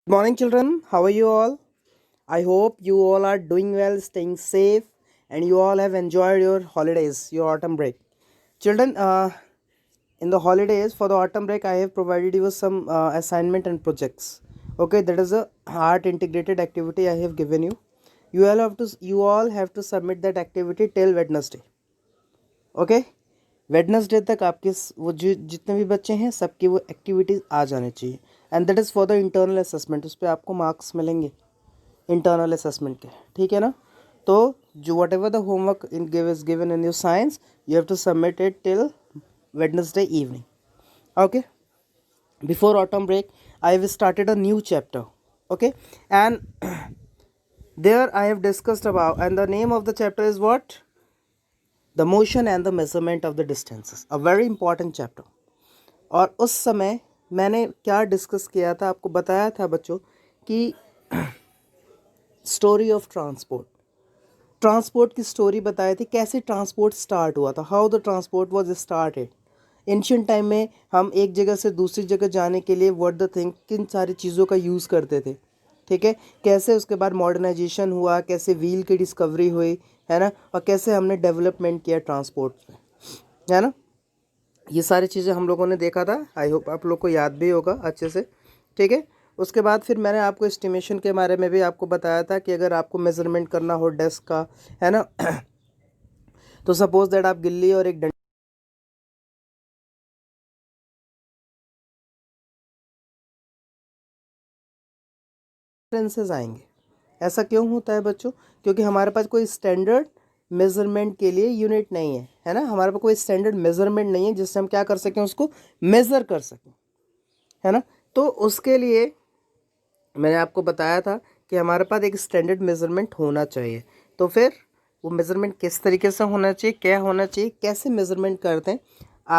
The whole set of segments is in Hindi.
Good morning, children. How are you all? I hope you all are doing well, staying safe, and you all have enjoyed your holidays, your autumn break. Children, in the holidays for the autumn break, I have provided you with some assignment and projects. Okay, that is a art integrated activity I have given you. You all have to submit that activity till Wednesday. Okay, Wednesday तक आपके वो जो जितने भी बच्चे हैं सबकी वो एक्टिविटीज़ आ जाने चाहिए. And that is for the internal assessment. उस पर आपको मार्क्स मिलेंगे इंटरनल असेसमेंट के. ठीक है ना. तो जो whatever the homework in is given in your science, you have to submit it till Wednesday evening. Okay, before autumn break I have started a new chapter. Okay, and there I have discussed about, and the name of the chapter is what? The motion and the measurement of the distances, a very important chapter. और उस समय मैंने क्या डिस्कस किया था, आपको बताया था बच्चों कि स्टोरी ऑफ ट्रांसपोर्ट की स्टोरी बताई थी. कैसे ट्रांसपोर्ट स्टार्ट हुआ था, how the transport was started. Ancient time में हम एक जगह से दूसरी जगह जाने के लिए व्हाट द थिंग, किन सारी चीज़ों का यूज़ करते थे. ठीक है, कैसे उसके बाद मॉडर्नाइजेशन हुआ, कैसे व्हील की डिस्कवरी हुई, है ना, और कैसे हमने डेवलपमेंट किया ट्रांसपोर्ट में, है ना. ये सारी चीज़ें हम लोगों ने देखा था. आई होप आप लोग को याद भी होगा अच्छे से. ठीक है, उसके बाद फिर मैंने आपको एस्टिमेशन के बारे में भी आपको बताया था कि अगर आपको मेज़रमेंट करना हो डेस्क का, है ना, तो सपोज दैट आप गिल्ली और एक डिफरेंसेस आएंगे. ऐसा क्यों होता है बच्चों? क्योंकि हमारे पास कोई स्टैंडर्ड मेज़रमेंट के लिए यूनिट नहीं है ना. हमारे पास कोई स्टैंडर्ड मेज़रमेंट नहीं है जिससे हम क्या कर सकें, उसको मेज़र कर सकें, है ना. तो उसके लिए मैंने आपको बताया था कि हमारे पास एक स्टैंडर्ड मेज़रमेंट होना चाहिए. तो फिर वो मेज़रमेंट किस तरीके से होना चाहिए, क्या होना चाहिए, कैसे मेज़रमेंट करते हैं,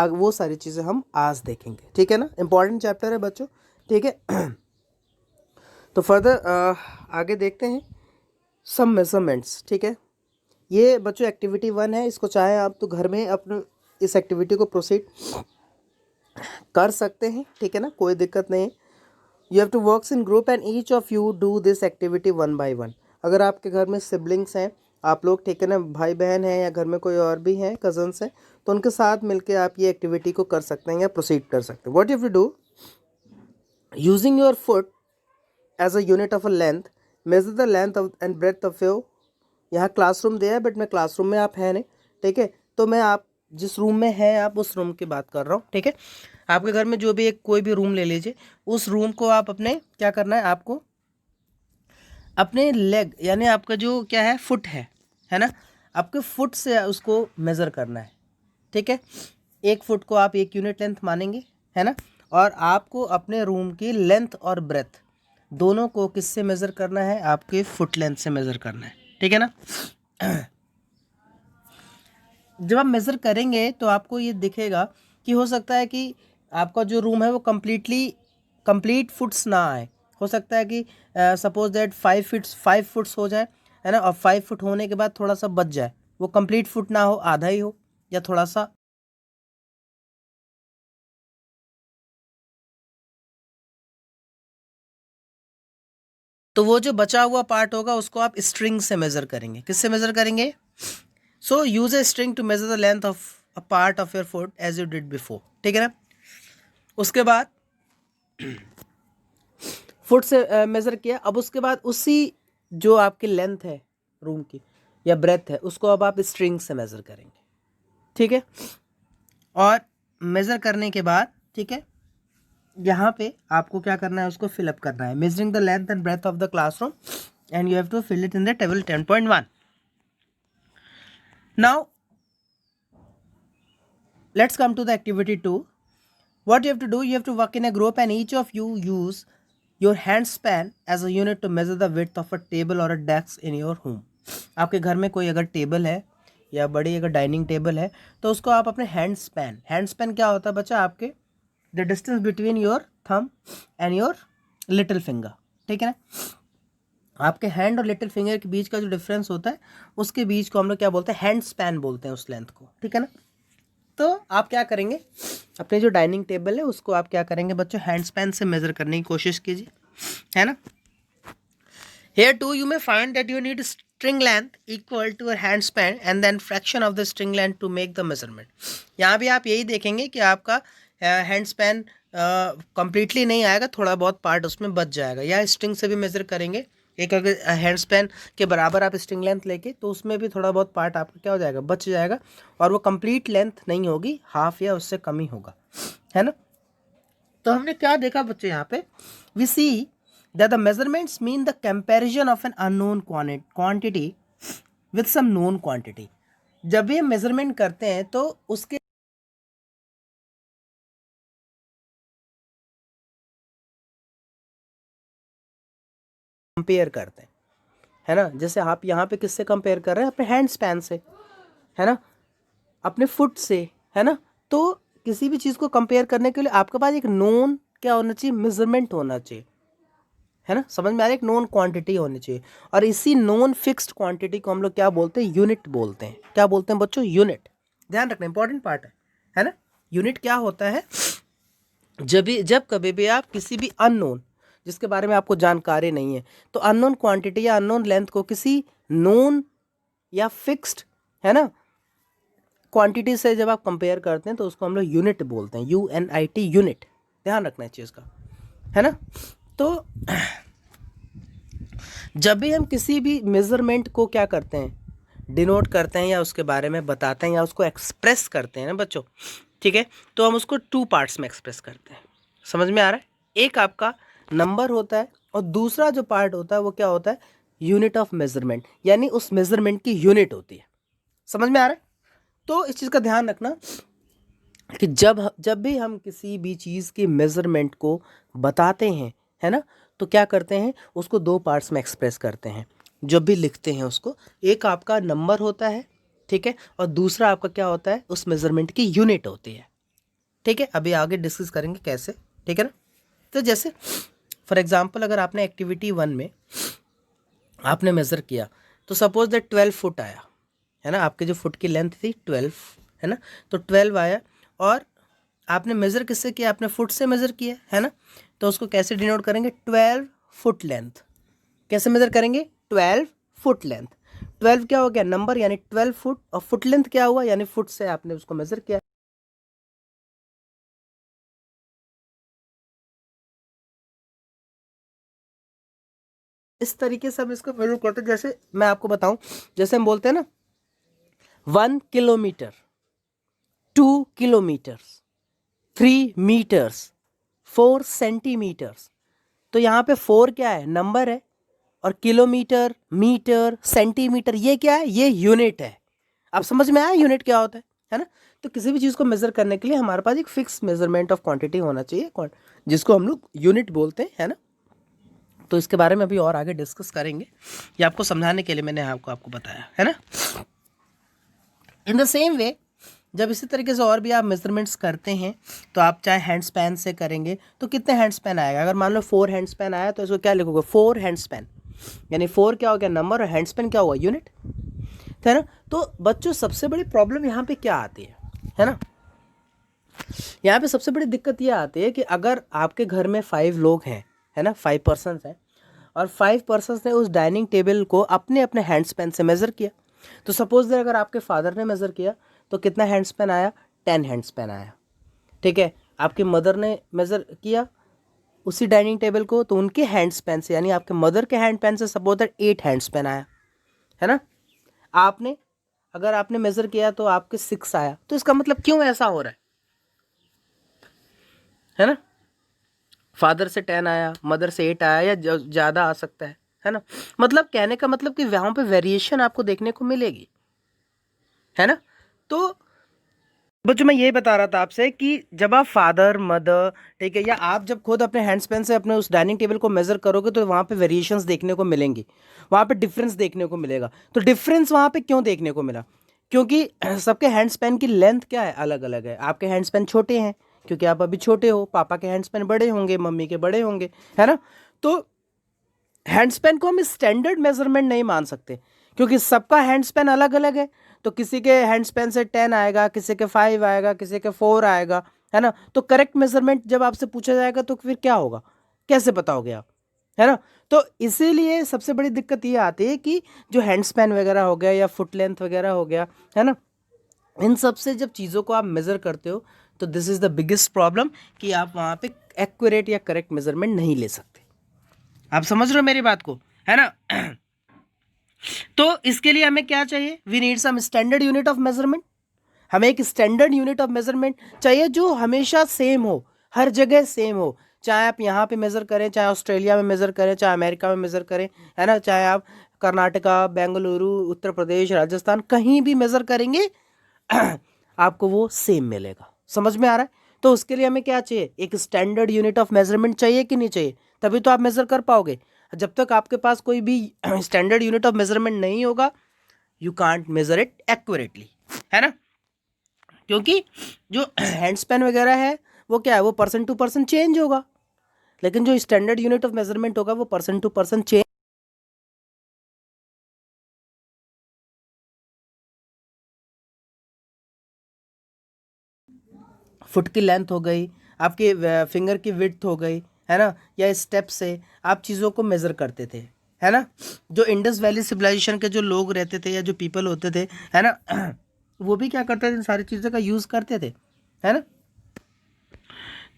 वो सारी चीज़ें हम आज देखेंगे. ठीक है ना, इंपॉर्टेंट चैप्टर है बच्चों. ठीक है. तो फर्दर आगे देखते हैं सम मेज़रमेंट्स. ठीक है, ये बच्चों एक्टिविटी 1 है. इसको चाहे आप तो घर में अपने इस एक्टिविटी को प्रोसीड कर सकते हैं. ठीक है ना, कोई दिक्कत नहीं है. You have to works in group and each of you do this activity 1 by 1. अगर आपके घर में सिबलिंग्स हैं, आप लोग, ठीक है ना, भाई बहन हैं, या घर में कोई और भी हैं, कजन्स हैं, तो उनके साथ मिलकर आप ये एक्टिविटी को कर सकते हैं या प्रोसीड कर सकते हैं. What you have to do, using your foot as a unit of a length, measure the length of and breadth of your. यहाँ क्लासरूम दिया है बट मैं क्लासरूम में आप है नहीं. ठीक है, तो मैं आप जिस रूम में है आप उस रूम की बात कर रहा हूँ. ठीक है, आपके घर में जो भी एक कोई भी रूम ले लीजिए, उस रूम को आप अपने क्या करना है, आपको अपने लेग यानी आपका जो क्या है फुट है ना, आपके फुट से उसको मेज़र करना है. ठीक है, एक फुट को आप 1 यूनिट लेंथ मानेंगे, है ना, और आपको अपने रूम की लेंथ और ब्रेथ दोनों को किससे मेज़र करना है, आपके फुट लेंथ से मेज़र करना है. ठीक है ना. जब आप मेज़र करेंगे तो आपको ये दिखेगा कि हो सकता है कि आपका जो रूम है वो कंप्लीट फुट्स ना आए. हो सकता है कि सपोज दैट 5 फुट्स हो जाए, है ना, और 5 फुट होने के बाद थोड़ा सा बच जाए, वो कंप्लीट फुट ना हो, आधा ही हो या थोड़ा सा. तो वो जो बचा हुआ पार्ट होगा उसको आप स्ट्रिंग से मेज़र करेंगे. किससे मेज़र करेंगे? So use a string to measure the length of a part of your foot as you did before. ठीक है ना. उसके बाद फुट से मेज़र किया. अब उसके बाद उसी जो आपकी लेंथ है रूम की या ब्रेथ है, उसको अब आप स्ट्रिंग से मेज़र करेंगे. ठीक है, और मेज़र करने के बाद, ठीक है, यहाँ पे आपको क्या करना है, उसको फिलअप करना है. Measuring the length and breadth of the classroom and you have to fill it in the table 10.1. Now let's come to the activity 2. What you have to do, you have to work in a group and each of you use your hand span as a unit to measure the width of a table or a desk in your home. आपके घर में कोई अगर टेबल है या बड़ी अगर डाइनिंग टेबल है तो उसको आप अपने हैंड स्पैन क्या होता है बच्चा, आपके the distance between your thumb and your little finger. ठीक है ना, आपके हैंड और लिटिल फिंगर के बीच का जो डिफरेंस होता है उसके बीच को हम लोग क्या बोलते हैं, हैंड स्पैन बोलते हैं उस लेंथ को. ठीक है ना. तो आप क्या करेंगे, अपने जो डाइनिंग टेबल है उसको आप क्या करेंगे बच्चों, हैंड स्पैन से मेज़र करने की कोशिश कीजिए. है ना। Here too you may find that you need string length equal to a hand span and then fraction of the string length to make the measurement. यहाँ भी आप यही देखेंगे कि आपका हैंड स्पैन कम्प्लीटली नहीं आएगा, थोड़ा बहुत पार्ट उसमें बच जाएगा। या स्ट्रिंग से भी मेज़र करेंगे, एक अगर हैंड स्पैन के बराबर आप स्ट्रिंग लेंथ लेके तो उसमें भी थोड़ा बहुत पार्ट आपका क्या हो जाएगा, बच जाएगा, और वो कंप्लीट लेंथ नहीं होगी, हाफ या उससे कम ही होगा, है ना। तो हमने क्या देखा बच्चे यहाँ पे, we see that the measurements mean the comparison of an unknown quantity with some known quantity. जब भी हम मेजरमेंट करते हैं तो उसके कंपेयर करते हैं, है ना। जैसे आप यहाँ पे किससे कंपेयर कर रहे हैं, अपने हैंड स्पैन से, है ना, अपने फुट से, है ना। तो किसी भी चीज़ को कंपेयर करने के लिए आपके पास एक नोन क्या होना चाहिए, मेजरमेंट होना चाहिए, है ना। समझ में आ रहा है, एक नोन क्वांटिटी होनी चाहिए। और इसी नोन फिक्स्ड क्वांटिटी को हम लोग क्या बोलते हैं, यूनिट बोलते हैं। क्या बोलते हैं बच्चों, यूनिट। ध्यान रखना, इंपॉर्टेंट पार्ट है ना। यूनिट क्या होता है, जब कभी भी आप किसी भी अननोन, जिसके बारे में आपको जानकारी नहीं है, तो अननोन क्वांटिटी या अननोन लेंथ को किसी नोन या फिक्स्ड, है ना, क्वांटिटी से जब आप कंपेयर करते हैं तो उसको हम लोग यूनिट बोलते हैं, UNIT, यूनिट। ध्यान रखना है चीज़ का, है ना। तो जब भी हम किसी भी मेज़रमेंट को क्या करते हैं, डिनोट करते हैं या उसके बारे में बताते हैं या उसको एक्सप्रेस करते हैं ना बच्चों, ठीक है, तो हम उसको 2 पार्ट्स में एक्सप्रेस करते हैं। समझ में आ रहा है, एक आपका नंबर होता है और दूसरा जो पार्ट होता है वो क्या होता है, यूनिट ऑफ मेज़रमेंट, यानी उस मेज़रमेंट की यूनिट होती है। समझ में आ रहा है। तो इस चीज़ का ध्यान रखना कि जब भी हम किसी भी चीज़ की मेज़रमेंट को बताते हैं, है ना, तो क्या करते हैं, उसको 2 पार्ट्स में एक्सप्रेस करते हैं। जब भी लिखते हैं उसको, एक आपका नंबर होता है, ठीक है, और दूसरा आपका क्या होता है, उस मेज़रमेंट की यूनिट होती है, ठीक है। अभी आगे डिस्कस करेंगे कैसे, ठीक है ना। तो जैसे फॉर एग्जांपल अगर आपने एक्टिविटी 1 में आपने मेज़र किया, तो सपोज दैट 12 फुट आया, है ना, आपके जो फुट की लेंथ थी 12, है ना, तो 12 आया, और आपने मेज़र किससे किया, आपने फुट से मेज़र किया, है ना। तो उसको कैसे डिनोट करेंगे, 12 फुट लेंथ। कैसे मेज़र करेंगे, 12 फुट लेंथ। 12 क्या हो गया, नंबर, यानी 12 फुट, और फुट लेंथ क्या हुआ, यानी फुट से आपने उसको मेज़र किया। इस तरीके से हम इसको मेज़र करते हैं। जैसे मैं आपको बताऊं, जैसे हम बोलते हैं ना 1 किलोमीटर, 2 किलोमीटर्स, 3 मीटर्स, 4 सेंटीमीटर्स। तो यहाँ पे 4 क्या है, नंबर है, और किलोमीटर, मीटर, सेंटीमीटर, ये क्या है, ये यूनिट है। आप समझ में आया यूनिट क्या होता है ना। तो किसी भी चीज़ को मेज़र करने के लिए हमारे पास एक फिक्स मेजरमेंट ऑफ क्वांटिटी होना चाहिए, जिसको हम लोग यूनिट बोलते हैं, है ना। तो इसके बारे में अभी और आगे डिस्कस करेंगे, ये आपको समझाने के लिए मैंने आपको बताया, है ना। इन द सेम वे, जब इसी तरीके से और भी आप मेजरमेंट्स करते हैं, तो आप चाहे हैंड स्पैन से करेंगे तो कितने हैंड स्पैन आएगा। अगर मान लो 4 हैंड स्पैन आया तो इसको क्या लिखोगे, 4 हैंड स्पैन, यानी 4 क्या हो गया, नंबर, और हैंड स्पैन क्या हुआ, यूनिट, है ना। तो बच्चों सबसे बड़ी प्रॉब्लम यहाँ पे क्या आती है ना, यहाँ पे सबसे बड़ी दिक्कत ये आती है कि अगर आपके घर में 5 लोग हैं, है ना, 5 पर्सन्स हैं, और 5 पर्सन्स ने उस डाइनिंग टेबल को अपने अपने हैंड स्पैन से मेज़र किया। तो सपोज दैट अगर आपके फादर ने मेज़र किया तो कितना हैंड स्पैन आया, 10 हैंड स्पैन आया, ठीक है। आपकी मदर ने मेज़र किया उसी डाइनिंग टेबल को, तो उनके हैंड स्पैन से, यानी आपके मदर के हैंड स्पैन से सपोज दैट 8 हैंड स्पैन आया, है ना। अगर आपने मेज़र किया तो आपके 6 आया। तो इसका मतलब क्यों ऐसा हो रहा है ना। फादर से 10 आया, मदर से 8 आया, या ज़्यादा आ सकता है ना। मतलब कहने का मतलब कि वहाँ पे वेरिएशन आपको देखने को मिलेगी, है ना। तो बच्चों मैं ये बता रहा था आपसे कि जब आप फादर, मदर, ठीक है, या आप जब खुद अपने हैंड स्पैन से अपने उस डाइनिंग टेबल को मेज़र करोगे तो वहाँ पे वेरिएशंस देखने को मिलेंगी, वहाँ पे डिफरेंस देखने को मिलेगा। तो डिफरेंस वहाँ पे क्यों देखने को मिला, क्योंकि सबके हैंड स्पैन की लेंथ क्या है, अलग अलग है। आपके हैंड स्पैन छोटे हैं क्योंकि आप अभी छोटे हो, पापा के हैंड स्पैन बड़े होंगे, मम्मी के बड़े होंगे, है ना। तो हैंड स्पैन को हम स्टैंडर्ड मेजरमेंट नहीं मान सकते क्योंकि सबका हैंड स्पैन अलग अलग है। तो किसी के हैंड स्पैन से 10 आएगा, किसी के 5 आएगा, किसी के 4 आएगा, है ना। तो करेक्ट मेजरमेंट जब आपसे पूछा जाएगा तो फिर क्या होगा, कैसे बताओगे आप, है ना। तो इसीलिए सबसे बड़ी दिक्कत ये आती है कि जो हैंड स्पैन वगैरह हो गया या फुट लेंथ वगैरह हो गया, है ना, इन सब से जब चीज़ों को आप मेज़र करते हो तो this is the biggest problem कि आप वहाँ पे एक्यूरेट या करेक्ट मेजरमेंट नहीं ले सकते। आप समझ रहे हो मेरी बात को, है ना। तो इसके लिए हमें क्या चाहिए, we need some standard unit of measurement. हमें एक स्टैंडर्ड यूनिट ऑफ मेजरमेंट चाहिए जो हमेशा सेम हो, हर जगह सेम हो। चाहे आप यहाँ पे मेज़र करें, चाहे ऑस्ट्रेलिया में मेज़र करें, चाहे अमेरिका में मेज़र करें, है ना, चाहे आप कर्नाटका, बेंगलुरु, उत्तर प्रदेश, राजस्थान कहीं भी मेज़र करेंगे आपको वो सेम मिलेगा। समझ में आ रहा है। तो उसके लिए हमें क्या चाहिए, एक स्टैंडर्ड यूनिट ऑफ मेजरमेंट चाहिए कि नहीं चाहिए, तभी तो आप मेज़र कर पाओगे। जब तक आपके पास कोई भी स्टैंडर्ड यूनिट ऑफ मेजरमेंट नहीं होगा, you can't measure it accurately, है ना। क्योंकि जो हैंड स्पैन वगैरह है वो क्या है, वो पर्सन टू पर्सन चेंज होगा, लेकिन जो स्टैंडर्ड यूनिट ऑफ मेजरमेंट होगा वो person to person change. Foot की लेंथ हो गई, आपके फिंगर की विड्थ हो गई, है ना, या स्टेप से आप चीज़ों को मेज़र करते थे, है ना। जो इंडस वैली सिविलाइजेशन के जो लोग रहते थे या जो पीपल होते थे, है ना, वो भी क्या करते थे, इन सारी चीज़ों का यूज़ करते थे, है ना।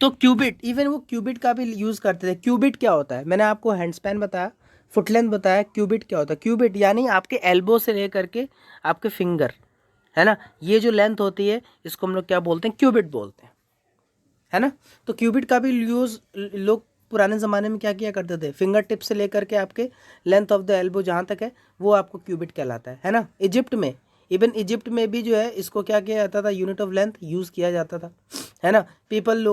तो क्यूबिट, इवन वो क्यूबिट का भी यूज़ करते थे। क्यूबिट क्या होता है, मैंने आपको हैंड स्पैन बताया, फुट लेंथ बताया, क्यूबिट क्या होता है। क्यूबिट यानी आपके एल्बो से लेकर के आपके फिंगर, है ना, ये जो लेंथ होती है इसको हम लोग क्या बोलते हैं, क्यूबिट बोलते हैं, है ना। तो क्यूबिट का भी यूज़ लोग पुराने ज़माने में क्या किया करते थे, फिंगर टिप से लेकर के आपके लेंथ ऑफ द एल्बो जहाँ तक है वो आपको क्यूबिट कहलाता है ना। इजिप्ट में, इवन इजिप्ट में भी जो है इसको क्या किया जाता था, यूनिट ऑफ लेंथ यूज़ किया जाता था, है ना। पीपल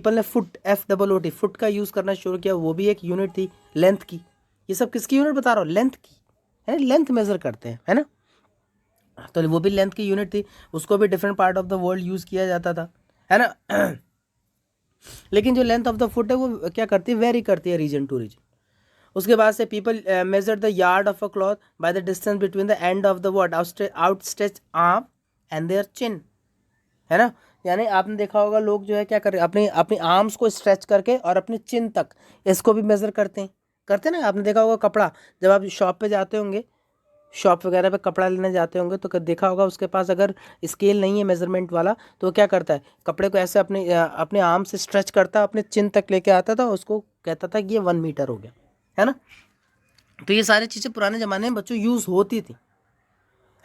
ने फुट, FOOT फुट का यूज़ करना शुरू किया, वो भी एक यूनिट थी लेंथ की। ये सब किसकी यूनिट बता रहा हूँ, लेंथ की, है, लेंथ मेज़र करते हैं, है ना। तो वो भी लेंथ की यूनिट थी, उसको भी different part of the world use किया जाता था, है ना। लेकिन जो लेंथ ऑफ द फुट है वो क्या करती है, वेरी करती है रीजन टू रीजन। उसके बाद से people measure the yard of a cloth by the distance between the end of the word outstretch arm and their chin, है ना। यानी आपने देखा होगा लोग जो है क्या कर रहे हैं, अपनी अपनी आर्म्स को स्ट्रेच करके और अपने चिन तक इसको भी मेज़र करते हैं ना। आपने देखा होगा कपड़ा, जब आप शॉप पे जाते होंगे, शॉप वगैरह पे कपड़ा लेने जाते होंगे तो देखा होगा उसके पास अगर स्केल नहीं है मेजरमेंट वाला तो वो क्या करता है, कपड़े को ऐसे अपने आर्म से स्ट्रेच करता, अपने चिन तक लेके आता था, उसको कहता था कि ये 1 मीटर हो गया, है ना। तो ये सारी चीज़ें पुराने ज़माने में बच्चों यूज़ होती थी,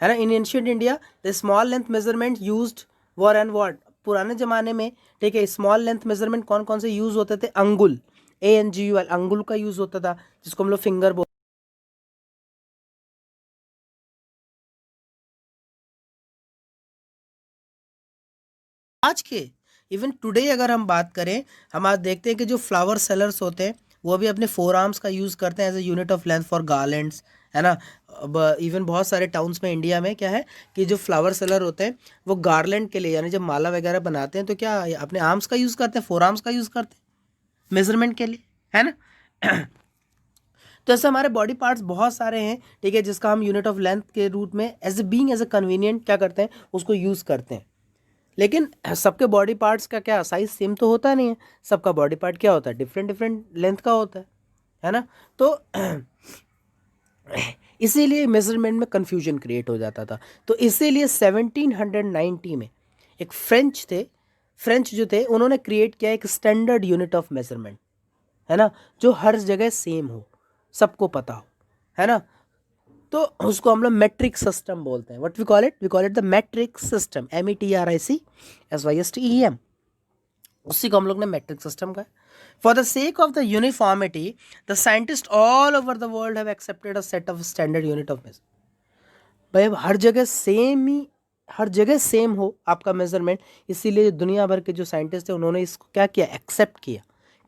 है ना। इन ancient India the small length measurement used were and what, पुराने ज़माने में, ठीक है, स्मॉल लेंथ मेजरमेंट कौन कौन से यूज़ होते थे, अंगुल, ANGUL, अंगुल का यूज़ होता था, जिसको हम लोग फिंगर बोलते। आज के इवन टुडे अगर हम बात करें, हम आज देखते हैं कि जो फ्लावर सेलर्स होते हैं वो भी अपने फोर आर्म्स का यूज़ करते हैं as a unit of length for garlands, है ना। अब इवन बहुत सारे टाउन्स में इंडिया में क्या है कि जो फ्लावर सेलर होते हैं वो गार्लैंड के लिए, यानी जब माला वगैरह बनाते हैं तो क्या अपने आर्म्स का यूज़ करते हैं, फोर आर्म्स का यूज़ करते हैं मेजरमेंट के लिए, है ना। तो ऐसे हमारे बॉडी पार्ट्स बहुत सारे हैं, ठीक है, जिसका हम यूनिट ऑफ लेंथ के रूट में एज ए कन्वीनियंट क्या करते हैं, उसको यूज़ करते हैं। लेकिन सबके बॉडी पार्ट्स का क्या साइज सेम तो होता नहीं है, सबका बॉडी पार्ट क्या होता है, डिफरेंट डिफरेंट लेंथ का होता है ना। तो इसीलिए मेजरमेंट में कंफ्यूजन क्रिएट हो जाता था। तो इसीलिए 1790 में एक फ्रेंच जो थे उन्होंने क्रिएट किया एक स्टैंडर्ड यूनिट ऑफ मेजरमेंट, है ना, जो हर जगह सेम हो, सबको पता हो, है ना। तो उसको हम लोग मैट्रिक सिस्टम बोलते हैं। What we call it the metric system, METRICSYSTEM, उसी को हम लोग ने मैट्रिक सिस्टम का। For the sake of the uniformity the scientist all over the world have accepted a set of standard unit of measurement. भाई अब हर जगह सेम हो आपका मेजरमेंट, इसीलिए दुनिया भर के जो साइंटिस्ट हैं उन्होंने इसको क्या किया, एक्सेप्ट किया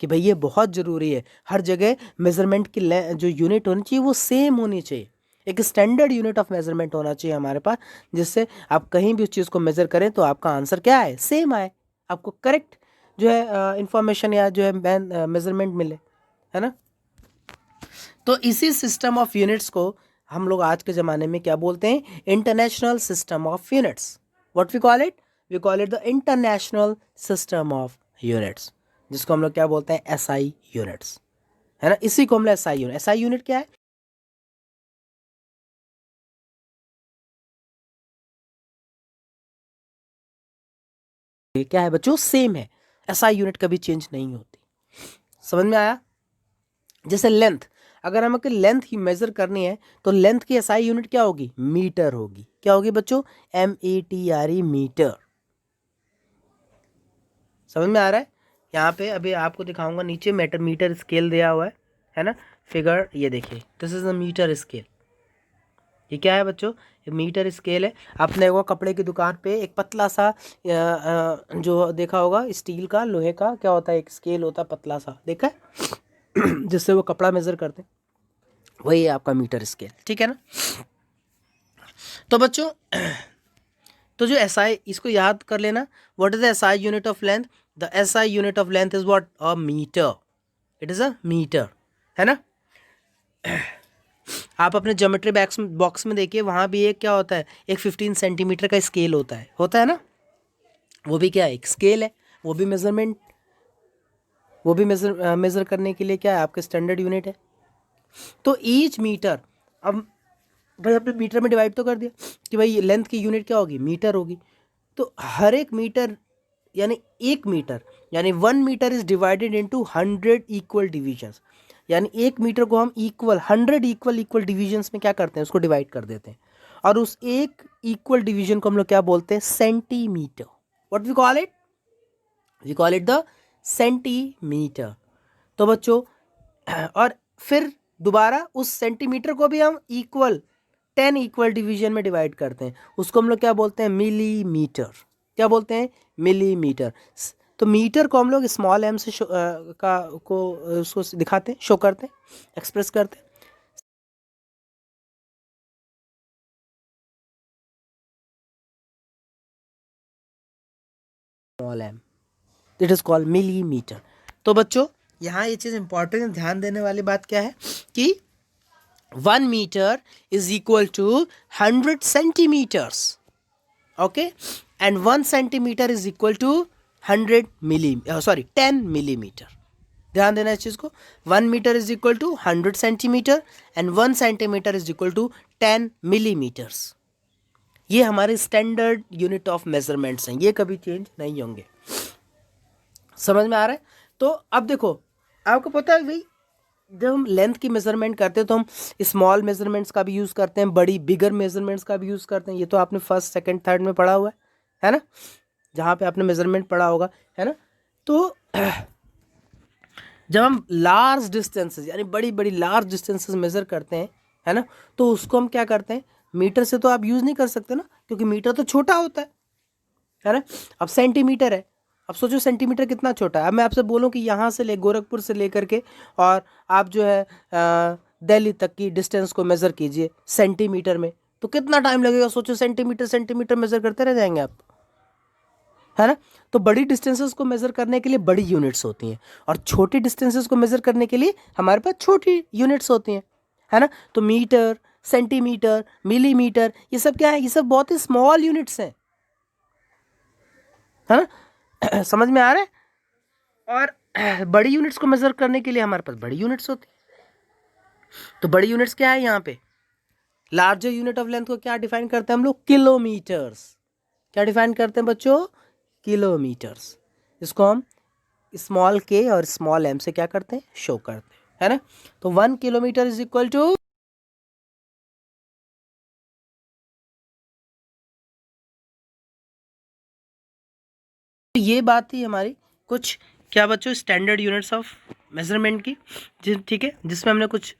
कि भाई ये बहुत ज़रूरी है, हर जगह मेजरमेंट की जो यूनिट होनी चाहिए वो सेम होनी चाहिए, एक स्टैंडर्ड यूनिट ऑफ मेजरमेंट होना चाहिए हमारे पास, जिससे आप कहीं भी उस चीज़ को मेज़र करें तो आपका आंसर क्या आए, सेम आए, आपको करेक्ट जो है इंफॉर्मेशन या जो है मेजरमेंट मिले, है ना। तो इसी सिस्टम ऑफ यूनिट्स को हम लोग आज के ज़माने में क्या बोलते हैं, international system of units. What we call it the international system of units, जिसको हम लोग क्या बोलते हैं, SI यूनिट्स, है ना, इसी को हम लोग एसआई यूनिट, एसआई यूनिट क्या है, ये क्या है बच्चों, सेम है, एसआई यूनिट कभी चेंज नहीं होती। समझ में आया। जैसे लेंथ, अगर हमें लेंथ ही मेजर करनी है तो लेंथ की एसआई यूनिट क्या होगी, मीटर होगी। क्या होगी बच्चों, METRE, मीटर। समझ में आ रहा है। यहाँ पे अभी आपको दिखाऊंगा, नीचे मीटर स्केल दिया हुआ है ना, फिगर, ये देखिए, this is a metre scale. ये क्या है बच्चों, ये मीटर स्केल है। आपने वो कपड़े की दुकान पे एक पतला सा जो देखा होगा, स्टील का, लोहे का, क्या होता है, एक स्केल होता है पतला सा, देखा है जिससे वो कपड़ा मेजर करते हैं, वही है आपका मीटर स्केल, ठीक है ना। तो बच्चों, तो जो एसआई, इसको याद कर लेना, what is the SI unit of length, the SI unit of length is what, a metre, it is a metre, है ना। आप अपने ज्योमेट्री बॉक्स में देखिए, वहाँ भी एक क्या होता है, एक 15 सेंटीमीटर का स्केल होता है ना, वो भी क्या है, एक स्केल है, वो भी मेजरमेंट, वो भी मेजर करने के लिए क्या है, आपका स्टैंडर्ड यूनिट है। तो ईच मीटर, अब भाई आपने मीटर में डिवाइड तो कर दिया कि भाई लेंथ की यूनिट क्या होगी, मीटर होगी। तो हर एक मीटर, यानी एक मीटर, यानी 1 metre is divided into 100 equal divisions, यानी एक मीटर को हम इक्वल 100 इक्वल डिविजन्स में क्या करते हैं, उसको डिवाइड कर देते हैं। और उस एक इक्वल डिवीजन को हम लोग क्या बोलते हैं, centimetre. What we call it, we call it the centimetre. तो बच्चों, और फिर दोबारा उस सेंटीमीटर को भी हम 10 इक्वल डिवीजन में डिवाइड करते हैं, उसको हम लोग क्या बोलते हैं, मिलीमीटर। क्या बोलते हैं, मिलीमीटर। तो मीटर को हम लोग स्मॉल m से उसको दिखाते हैं, शो करते हैं, एक्सप्रेस करते हैं। Small m, it is called millimetre. तो बच्चों, यहाँ ये चीज़ इंपॉर्टेंट, ध्यान देने वाली बात क्या है कि 1 metre is equal to 100 centimetres, okay, and 1 centimetre is equal to 10 millimetre. ध्यान देना इस चीज को, 1 metre is equal to 100 centimetre and 1 centimetre is equal to 10 millimetres. ये हमारे स्टैंडर्ड यूनिट ऑफ मेजरमेंट्स हैं, ये कभी चेंज नहीं होंगे। समझ में आ रहा है। तो अब देखो, आपको पता है भाई, जब हम लेंथ की मेजरमेंट करते हैं तो हम स्मॉल मेजरमेंट्स का भी यूज़ करते हैं, बड़ी बिगर मेजरमेंट्स का भी यूज़ करते हैं। ये तो आपने फर्स्ट सेकंड थर्ड में पढ़ा हुआ है ना, जहाँ पे आपने मेजरमेंट पढ़ा होगा, है ना। तो जब हम लार्ज डिस्टेंसेस, यानी बड़ी बड़ी लार्ज डिस्टेंसेस मेजर करते हैं, है ना, तो उसको हम क्या करते हैं, मीटर से तो आप यूज़ नहीं कर सकते ना, क्योंकि मीटर तो छोटा होता है ना। अब सेंटीमीटर है, अब सोचो सेंटीमीटर कितना छोटा है। अब मैं आपसे बोलूं कि यहाँ से गोरखपुर से लेकर के और आप जो है दिल्ली तक की डिस्टेंस को मेज़र कीजिए सेंटीमीटर में, तो कितना टाइम लगेगा, सोचो, सेंटीमीटर सेंटीमीटर मेज़र करते रह जाएंगे आप, है ना। तो बड़ी डिस्टेंसेस को मेज़र करने के लिए बड़ी यूनिट्स होती हैं, और छोटी डिस्टेंसेस को मेज़र करने के लिए हमारे पास छोटी यूनिट्स होती हैं, है ना। तो मीटर, सेंटीमीटर, मिलीमीटर, ये सब क्या है, ये सब बहुत ही स्मॉल यूनिट्स हैं, है ना। समझ में आ रहा है। और बड़ी यूनिट्स को मेजर करने के लिए हमारे पास बड़ी यूनिट्स होती है। तो बड़ी यूनिट्स क्या है, यहाँ पे लार्जर यूनिट ऑफ लेंथ को क्या डिफाइन करते हैं हम लोग, किलोमीटर्स। क्या डिफाइन करते हैं बच्चों, किलोमीटर्स। इसको हम स्मॉल k और स्मॉल m से क्या करते हैं, शो करते हैं, है ना। तो 1 किलोमीटर इज इक्वल टू, ये बात थी हमारी कुछ, क्या बच्चों, स्टैंडर्ड यूनिट्स ऑफ मेजरमेंट की, ठीक है, जिसमें हमने कुछ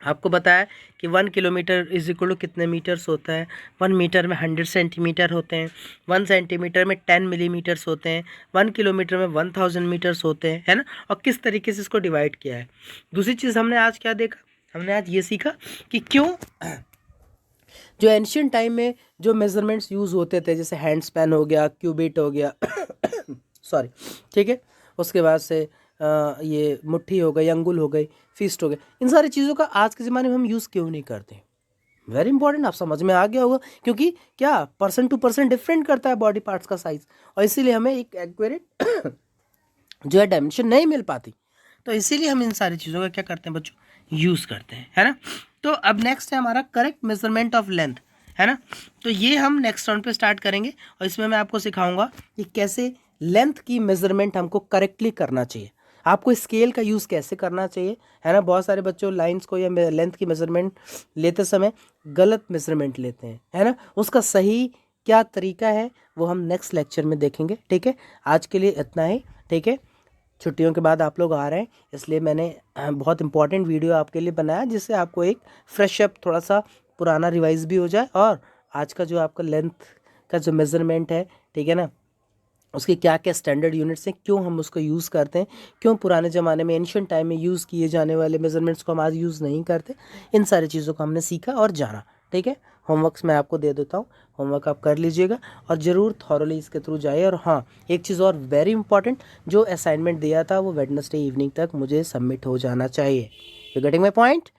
आपको बताया कि 1 किलोमीटर इज इक्वल टू कितने मीटर्स होता है, 1 मीटर में 100 सेंटीमीटर होते हैं, 1 सेंटीमीटर में 10 मिलीमीटर्स होते हैं, 1 किलोमीटर में 1000 मीटर्स होते हैं, है ना। और किस तरीके से इसको डिवाइड किया है। दूसरी चीज़ हमने आज क्या देखा, हमने आज ये सीखा कि क्यों जो एंशियंट टाइम में जो मेजरमेंट्स यूज़ होते थे, जैसे हैंड स्पैन हो गया, क्यूबिट हो गया सॉरी, ठीक है, उसके बाद से ये मुट्ठी हो गई, अंगुल हो गई, फिस्ट हो गए, इन सारी चीज़ों का आज के ज़माने में हम यूज़ क्यों नहीं करते। वेरी इंपॉर्टेंट, आप समझ में आ गया होगा, क्योंकि क्या पर्सन टू पर्सन डिफरेंट करता है बॉडी पार्ट्स का साइज, और इसीलिए हमें एक एक्यूरेट जो है डायमेंशन नहीं मिल पाती। तो इसीलिए हम इन सारी चीज़ों का क्या करते हैं बच्चों, यूज़ करते हैं, है ना। तो अब नेक्स्ट है हमारा करेक्ट मेजरमेंट ऑफ लेंथ, है ना। तो ये हम नेक्स्ट राउंड पे स्टार्ट करेंगे और इसमें मैं आपको सिखाऊंगा कि कैसे लेंथ की मेजरमेंट हमको करेक्टली करना चाहिए, आपको स्केल का यूज़ कैसे करना चाहिए, है ना। बहुत सारे बच्चों लाइंस को या लेंथ की मेजरमेंट लेते समय गलत मेजरमेंट लेते हैं, है ना। उसका सही क्या तरीका है वो हम नेक्स्ट लेक्चर में देखेंगे, ठीक है। आज के लिए इतना ही, ठीक है। छुट्टियों के बाद आप लोग आ रहे हैं, इसलिए मैंने बहुत इंपॉर्टेंट वीडियो आपके लिए बनाया जिससे आपको एक फ्रेश अप, थोड़ा सा पुराना रिवाइज भी हो जाए और आज का जो आपका लेंथ का जो मेज़रमेंट है, ठीक है ना, उसके क्या क्या स्टैंडर्ड यूनिट्स हैं, क्यों हम उसको यूज़ करते हैं, क्यों पुराने ज़माने में एंशिएंट टाइम में यूज़ किए जाने वाले मेजरमेंट्स को हम आज यूज़ नहीं करते, इन सारी चीज़ों को हमने सीखा और जाना, ठीक है। होमवर्क्स मैं आपको दे देता हूँ, होमवर्क आप कर लीजिएगा और ज़रूर थॉरली इसके थ्रू जाइए। और हाँ, एक चीज़ और वेरी इंपॉर्टेंट, जो असाइनमेंट दिया था वो वेडनेसडे इवनिंग तक मुझे सबमिट हो जाना चाहिए। You getting my point?